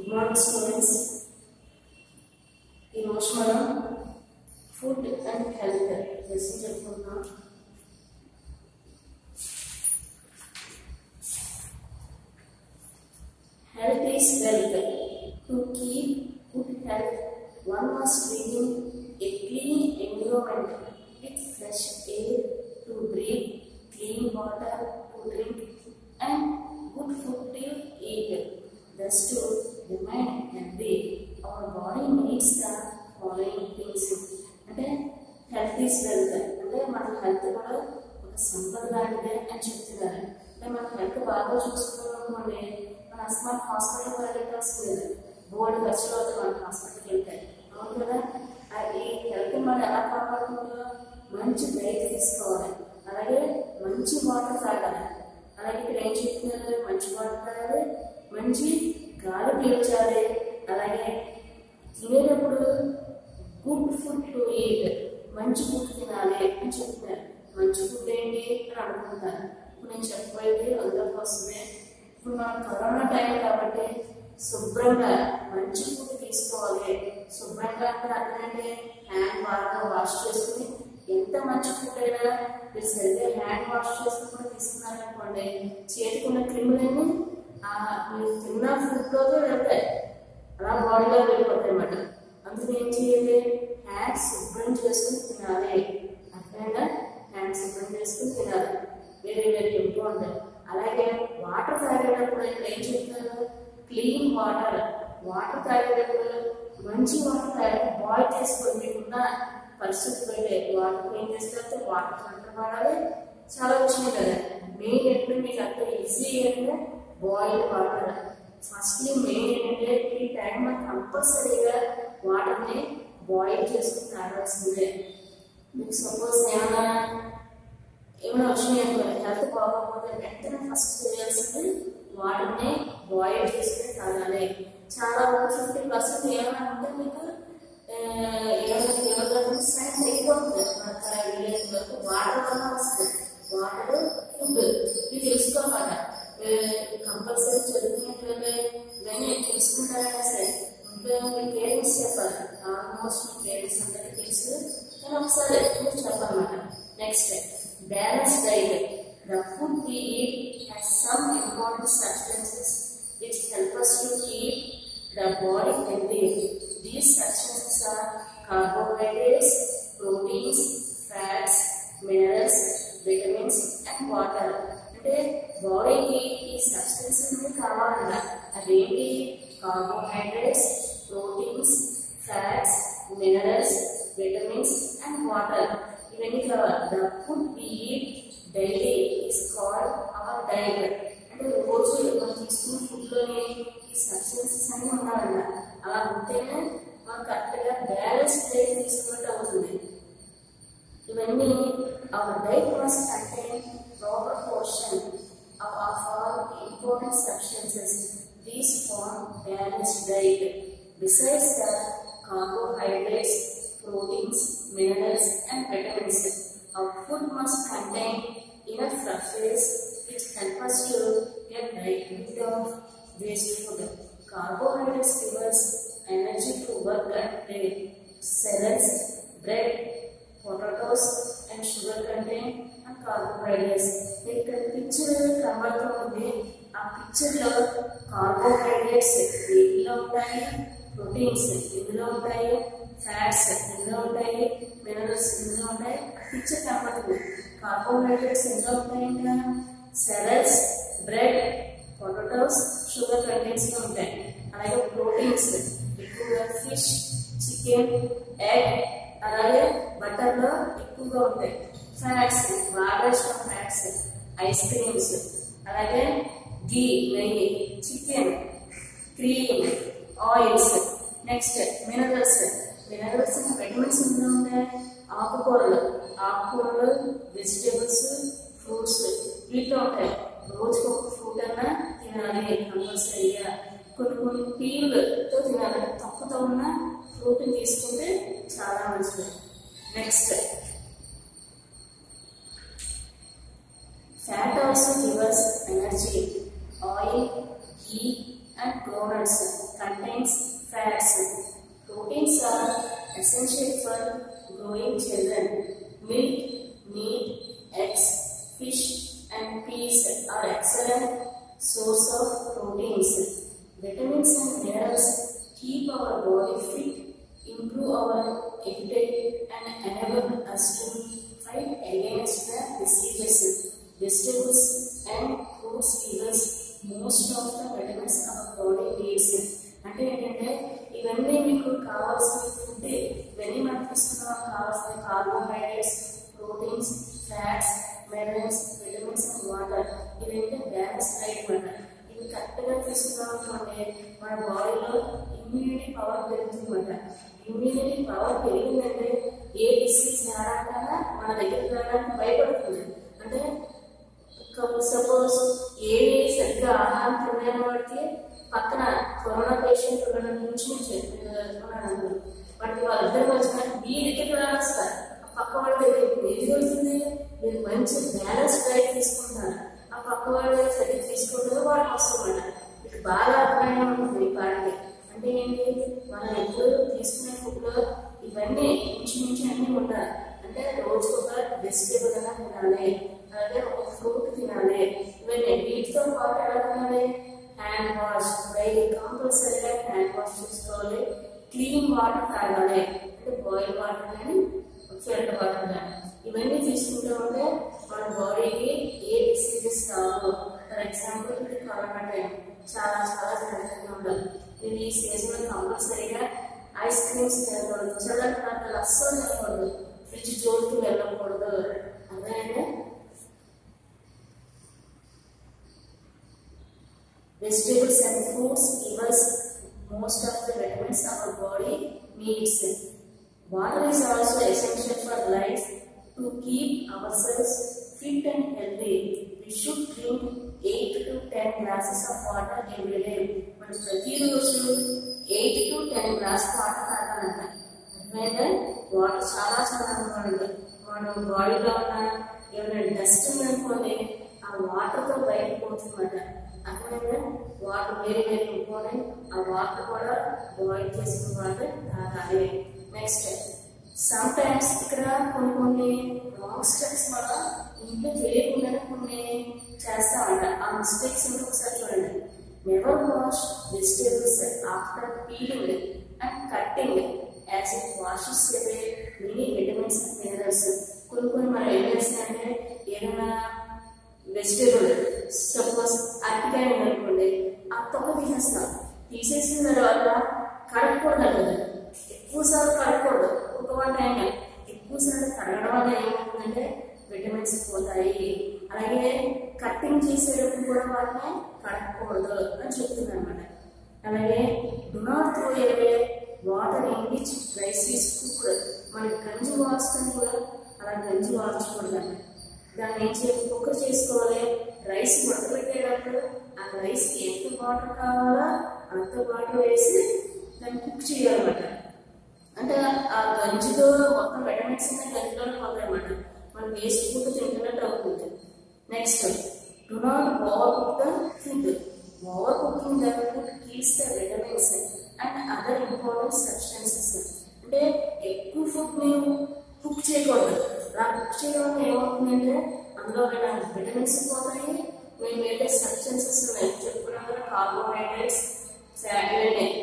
Good morning students. ఈ రోజు మనం ఫుడ్ అండ్ హెల్త్ లెసన్ చెప్పుకుంటున్నాం. Health is wealth. To keep good health, one must live in a clean environment with fresh air to breathe, clean water to drink, and good food to eat. Thus, to remain healthy, our body needs the following things. అంటే health is wealth అంటే మన health కూడా ఒక సంపద లాంటిదే అని చెప్తున్నారు. అంటే మన హెల్త్ బాగా చూసుకోవాలనుకోండి, మన అస్మాన్ హాస్పిటల్ పరిగెట్టాల్సింది లేదు. బోర్డు ఖర్చులు అవుతాయి మన హాస్పిటల్కి వెళ్తాయి. అవును కదా. ఈ హెల్త్ మనం ఎలా కాపాడుకుంటూ మంచి డైట్ తీసుకోవాలి, అలాగే మంచి వాటర్ తాగాలి. అలాగే ఇక్కడ ఏం చెప్తున్నారు, మంచి వాటర్ తాగాలి, మంచి గాలి పీల్చాలి, అలాగే తినేటప్పుడు గుడ్ ఫుడ్ టు ఈట్, మంచి ఫుడ్ తినాలి అని చెప్తున్నారు. మంచి ఫుడ్ ఏంటి అని అనుకుంటారు. ఇప్పుడు నేను చెప్పబోయేది అందరికి వస్తుంది. ఇప్పుడు మనం కరోనా టైం కాబట్టి శుభ్రంగా మంచి ఫుడ్ తీసుకోవాలి. శుభ్రంగా అంటే హ్యాండ్ బాగా వాష్ చేసుకుని, ఎంత మంచి ఫుడ్ అయినా మీరు సరిగ్గా హ్యాండ్ వాష్ చేసుకుని కూడా తీసుకున్నారనుకోండి, చేతికున్న క్రిములన్నీ మీరు తిన్న ఫుడ్లోకి వెళ్తాయి, అలా బాడీలో వెళ్ళిపోతాయి అన్నమాట. అందుకని ఏం చేయాలి, హ్యాండ్స్ శుభ్రం చేసుకుని తినాలి. అర్థమైందా? హ్యాండ్స్ శుభ్రం చేసుకుని తినాలి, వెరీ వెరీ ఇంపార్టెంట్. అలాగే వాటర్ తాగేటప్పుడు ఇక్కడ ఏం చెప్తున్నారు, క్లీన్ వాటర్. వాటర్ తాగేటప్పుడు మంచి వాటర్ తాగి బాయిల్ చేసుకొని, మీకున్న పరిస్థితులు వాటర్ ఏం చేస్తే వాటర్ ఫిల్టర్ వాడాలి. చాలా వచ్చినాయి కదా, మెయిన్ ఏంటంటే మీకు అంత ఈజీ ఏంటంటే బాయిల్ వాటర్. ఫస్ట్లీ మెయిన్ ఏంటంటే ఈ టైం మనం కంపల్సరీగా వాటర్ని బాయిల్ చేసుకుని తాగాల్సిందే. మీకు సపోజ్ ఏమైనా వచ్చినాయి అనుకోండి, హెల్త్ బాగోకపోతే వెంటనే ఫస్ట్ చేయాల్సింది వాటర్ని బాయిల్ చేసుకుని తాగాలి. చాలా 50% ఏమైనా ఉంటే మీకు ఏమైనా ఫీవర్ సైన్స్ అయిపోతుంది. వాటర్ వల్ల వస్తుంది. వాటర్ ఫుడ్ ఇది తెలుసుకోమాట. కంపల్సరీ చదువుకునేట్లయితే ఇవన్నీ తెలుసుకుంటారైనా సరే ఇంకా మీ పేరెంట్స్ చెప్పాలి. ఆల్మోస్ట్ మీ పేరెంట్స్ అందరికీ తెలుసు, కానీ ఒకసారి మీరు చెప్పాలన్నమాట. Next, balance diet. The food we eat has some important substances which help us to keep the body healthy. These substances are carbohydrates, proteins, fats, minerals, vitamins and water. అంటే బాడీకి ఈ సబ్స్టెన్స్ అన్ని కావాలన్న అదేంటి, carbohydrates, proteins, fats, minerals, vitamins and water. ఇవన్నీ కావాలి. The food we eat daily is called our diet. అంటే రోజు మనం తీసుకున్న ఫుడ్లోనే ఈ సబ్స్టెన్సెస్ అన్నీ ఉండాలన్న. అలా ఉంటేనే మనం కరెక్ట్గా బ్యాలెన్స్ డైట్ తీసుకున్నట్టు అవుతుంది. ఇవన్నీ our diet must contain proper portion of all important substances. These form balanced diet. Besides the carbohydrates, proteins, minerals and vitamins, our food must contain enough surface which help us to get rid of waste food. Carbohydrates give us energy to work and play. Cereals, bread, potatoes and sugar contain carbohydrates. ఇక్కడ picture కనబడుతుంది. ఆ picture లో carbohydrates ఇందులో ఉంటాయి, proteins ఇందులో ఉంటాయి, fats ఇందులో ఉంటాయి, మినరల్స్ ఇందులో ఉంటాయి. పిక్చర్ కనబడుతుంది. కార్బోహైడ్రేట్స్ ఇందులో ఉంటాయంటే cereals, bread, potatoes, sugar contents లో ఉంటాయి. అలాగే ప్రోటీన్స్ ఎక్కువగా ఫిష్, చికెన్, ఎగ్, అలాగే బటర్ లో ఎక్కువగా ఉంటాయి. ఫ్యాట్స్ బాగా ఇష్టం, ఫ్యాట్స్ ఐస్ క్రీమ్స్, అలాగే ఘీ, నెయ్యి, chicken, cream, oils. Next minerals. Minerals vitamins ఇందులో ఉంటాయి. ఆకుకూరలు, వెజిటేబుల్స్, ఫ్రూట్స్ వీటిలో ఉంటాయి. రోజుకి ఒక ఫ్రూట్ అన్నా తినాలి కంపల్సరీగా. కొన్ని పీల్తో తినాలి. తొక్కతో ఉన్న ఫ్రూట్ తీసుకుంటే చాలా మంచిది. Next, fat also gives us energy. Oil, ghee and and groundnuts contains fats. Proteins are essential for growing children. Milk, meat, eggs, fish and peas are excellent source of proteins. Vitamins and minerals keep our body fit, improve our appetite and enable us to fight against the diseases. Vegetables and fruits give us most of the vitamins our body needs. అంటే ఏంటంటే ఇవన్నీ మీకు కావాల్సిన food, ఇవన్నీ మనకు తీసుకున్నాం కావాల్సిన carbohydrates, proteins, fats, minerals, vitamins and water. ఇవేంటే బ్యాలెన్స్ డైట్ అన్నమాట. ఇవి కరెక్ట్గా తీసుకున్నాం అనుకోండి మన బాడీలో ఇమ్యూనిటీ పవర్ పెరుగుతుందన్నమాట. ఇమ్యూనిటీ పవర్ పెరిగిందంటే ఏ డిసీజ్ రావడానికన్నా మన దగ్గరికి రావడానికి భయపడుతుంది. అంటే సపోజ్ ఏ సరిగ్గా ఆహారం తినలేని వాడికి పక్కన కరోనా పేషెంట్ ఉండడం నుంచి ఉన్నాడు వాటికి వాళ్ళిద్దరు వచ్చిన మీ దగ్గర వస్తారు, పక్క వాళ్ళ దగ్గర ఏది వెళ్తుంది, మీరు మంచి బ్యాలెన్స్ డైట్ తీసుకుంటారు, ఆ పక్క వాళ్ళ సరిగ్గా తీసుకుంటారు వాళ్ళకి వస్తుందన్నమాట. మీకు బాగా అర్థమైనా ఉంటుంది ఈ పాటకి. అంటే ఏంటి, మనం ఎప్పుడు తీసుకునే ఫుడ్లో ఇవన్నీ ఇంచుమించు అన్నీ ఉండాలి. అంటే రోజుకు ఒక వెజిటేబుల్ అయినా తినాలి, అలాగే ఒక ఫ్రూట్ తినాలి. ఇవన్నీ వీటితో పాటు ఎలా తినాలి, హ్యాండ్ వాష్ డైలీ కంపల్సరీగా హ్యాండ్ వాష్ చేసుకోవాలి. క్లీన్ వాటర్ తాగాలి, అంటే బాయిల్ వాటర్ కానీ ఫిల్టర్ వాటర్ కానీ. ఇవన్నీ తీసుకుంటూ ఉంటే మన బాడీకి ఏ డిసీజెస్ రావు. ఫర్ ఎగ్జాంపుల్ ఇది కరోనా టైం, చాలా చాలా జాగ్రత్తగా ఉండాలి. మీరు ఈ సీజన్లో కంపల్సరీగా ఐస్ క్రీమ్స్ తినకూడదు, చల్లని పదార్థాలు అస్సలు తినకూడదు, ఫ్రిడ్జ్ జోలికి వెళ్ళకూడదు. అదే vegetables and fruits give us most of the vitamins our body needs. Water is also essential for life. To keep ourselves fit and healthy, we should drink 8 to 10 glasses of water every day. మనం ప్రతిరోజు 8 to 10 glass water తాగాలంట. అందువల్ల water చాలా చాలా important. మనం బాడీలో ఉన్న ఏమైనా dust ఉందనుకోండి ఆ వాటర్తో బయటకు పోతుందన్నమాట. అర్థమైందా, వాటర్ వెరీ వెరీ ఇంపార్టెంట్. ఆ వాటర్ కూడా బాయిల్ చేసుకున్న వాటర్ తాగాలి. నెక్స్ట్ సమ్ టైమ్స్ ఇక్కడ కొన్ని రాంగ్ స్టెప్స్ మనం ఇంట్లో తెలియకుండానే కొన్ని చేస్తామంట. ఆ మిస్టేక్స్ ఉంటే ఒకసారి చూడండి. Never wash vegetables after peeling and cutting as it washes away many vitamins and minerals. కొన్ని మనం ఏం చేస్తామంటే ఏదైనా వెజిటేబుల్ సపోజ్ అరటికాయ అనుకోండి, ఆ తొక్క తీసేస్తాం. తీసేసిన తర్వాత కడగకూడదు కదా, ఎక్కువసార్లు కడగకూడదు. ఒక 1 టైం ఎక్కువసార్లు కడగడం వల్ల ఏమవుతుందంటే విటమిన్స్ పోతాయి. అలాగే కట్టింగ్ చేసేటప్పుడు కూడా వాటిని కడగకూడదు అని చెప్తుంది అనమాట. అలాగే do not throw away water in which rice is cooked. మనకి గంజి వాడుతుంది కూడా అలా గంజి వార్చకూడదు అన్నమాట. దాన్ని ఏం చేయాలి, కుక్కర్ చేసుకోవాలి. రైస్ ఉడకబెట్టేటప్పుడు ఆ రైస్కి ఎంత వాటర్ కావాలో అంత వాటర్ వేసి దాన్ని కుక్ చేయాలన్నమాట. అంటే ఆ గంజితో మొత్తం విటమిన్స్ అనే గంజిలోనే పోతాయన్నమాట. మనం వేస్ట్ ఫుడ్ తింటున్నట్టు అవుతుంది. Next do not over cook the food. Over cooking the food keeps the vitamins and other important substances. అంటే ఎక్కువ ఫుడ్ మేము కుక్ చేయకూడదు. అలా కుక్ చేయడం వల్ల ఏమవుతుందంటే అందులో విటమిన్స్ పోతాయి, మేము వేరే సబ్స్టెన్సెస్ ఉన్నాయి చెప్పుకున్నాం కదా, కార్బోహైడ్రేట్స్, ఫ్యాట్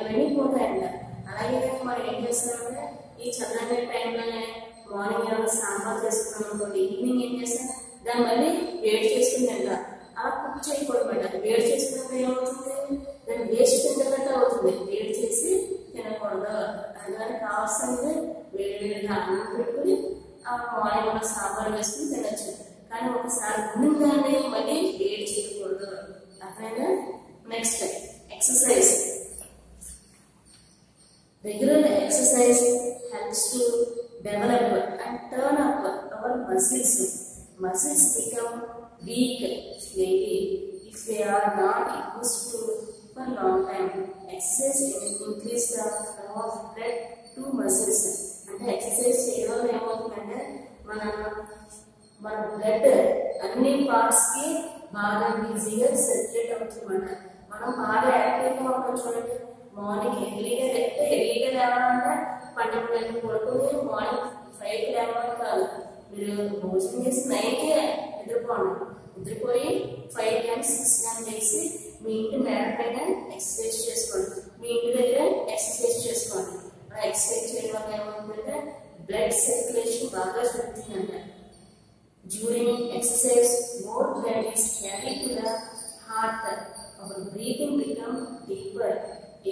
అవన్నీ పోతాయంట. అలాగే మనం ఏం చేస్తామంటే ఈ చల్లని టైంలోనే మార్నింగ్ ఏమైనా సాంబార్ చేసుకున్నాం అనుకోండి, ఈవినింగ్ ఏం చేస్తాం దాన్ని మళ్ళీ వేడి చేసుకుని తింటాం. అలా కుక్ చేయకూడదు. వేడి చేసుకున్నప్పుడు ఏమవుతుంది, దాన్ని వేస్ట్ తింటున్నట్టు అవుతుంది. వేడి చేసి తినకూడదు. అందుకని కావాల్సింది వేడిగా అన్నం పెట్టుకుని మార్నింగ్ సాంబార్ వేసుకుని తినచ్చు. కానీ ఒకసారి ఉండిందాన్ని మళ్ళీ వేడి చేయకూడదు. అర్థమైనా. Next exercise. Regular exercise helps to develop and turn up hour muscles. Muscles become weak slowly if they are not used to for long time. Exercise increase the flow of blood to muscles. అంటే exercise చేయడం వల్ల ఏమవుతుందంటే మన blood అన్ని parts కి బాగా ఈజీగా circulate అవుతుందన్నమాట. మనం బాగా యాక్టివ్గా ఉంటాం చూడండి. మార్నింగ్ ఎర్లీగా లేవాలంటే 12 గంటలకు పడుకుని మార్నింగ్ 5కి లేవాలి కాదు. మీరు భోజనం చేసి 9కి నిద్రపోండి. నిద్రపోయి 5 గంటలు 6 గంటలు లేచి మీ ఇంటి మేడ పైన ఎక్సర్సైజ్ చేసుకోండి. మీ ఇంటి దగ్గర ఎక్సర్సైజ్ చేసుకోండి. ఆ ఎక్సర్సైజ్ చేయడం వల్ల ఏమవుతుందంటే బ్లడ్ సర్క్యులేషన్ బాగా జరుగుతుందంట. During exercise, more blood is carried to the heart. Our breathing becomes deeper.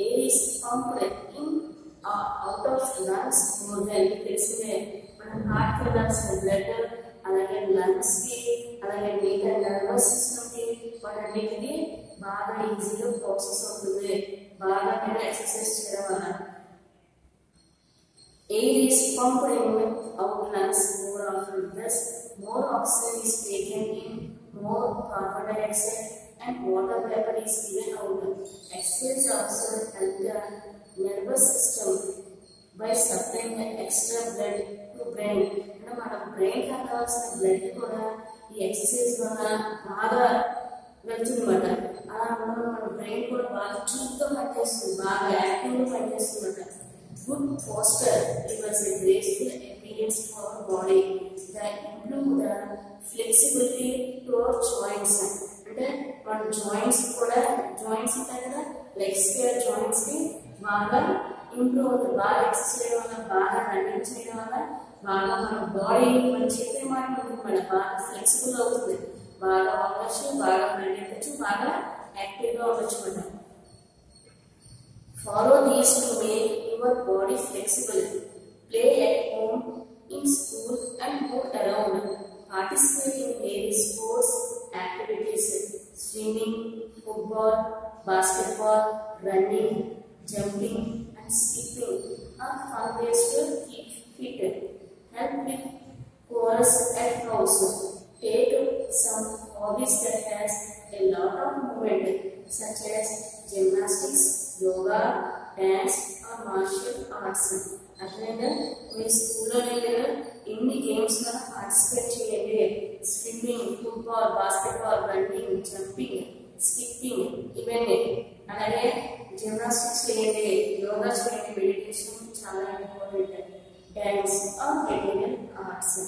Air is pumped in out of lungs more than తెలిసిందే. మన హార్ట్ కి వెళ్ళాల్సిన బ్లడ్ అలాగే లంగ్స్ కి అలాగే మిగతా నర్వస్ సిస్టమ్ కి వాటన్నిటికీ బాగా ఈజీగా ప్రాసెస్ అవుతుంది బాగా మీరు ఎక్సర్సైజ్ చేయడం వల్ల. Air is pumped in out lungs more often. Thus, more oxygen is taken in, more carbon dioxide and water vapor is given out. Exercise also help the nervous system by supplying the extra blood to brain. అంటే మన brain కి కావాల్సిన blood కూడా ఈ exercise వల్ల బాగా వెళ్తుందన్నమాట. అలా మన బ్రెయిన్ కూడా బాగా చురుగ్గా పనిచేస్తుంది, బాగా యాక్టివ్గా పనిచేస్తుందన్నమాట. Good posture gives us a graceful appearance for our body that improve the flexibility to our joints. అంటే మన జాయింట్స్ కూడా జాయింట్స్ ఉంటాయి కదా, లెగ్స్ జాయింట్స్ కి బాగా ఇంప్రూవ్ అవుతుంది. బాగా ఎక్సర్సైజ్ చేయడం వల్ల బాగా రన్నింగ్ చేయడం వల్ల బాగా మన బాడీ మనం చెప్పే మాట మన బాగా ఫ్లెక్సిబుల్ అవుతుంది. బాగా అవ్వచ్చు, బాగా నడవచ్చు, బాగా యాక్టివ్గా ఉండొచ్చు అన్నమాట. Follow these to make your body flexible. Play at home, in school and move around. Participate in various sports activities. Swimming, football, basketball, running, jumping and skipping are fun ways to keep fit. Help with chores at house. Take some hobbies that has a lot of movement such as gymnastics, yoga, dance or martial arts. అట్లనే మీ స్కూల్లో ఇన్ని games లో participate చేయండి. Swimming, football, basketball, running, jumping, skipping ఇవన్నీ. అలాగే gymnastics చేయండి, యోగా చేయండి, meditation చాలా important. Dance or material arts.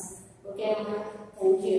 Okay అమ్మా, థ్యాంక్ యూ.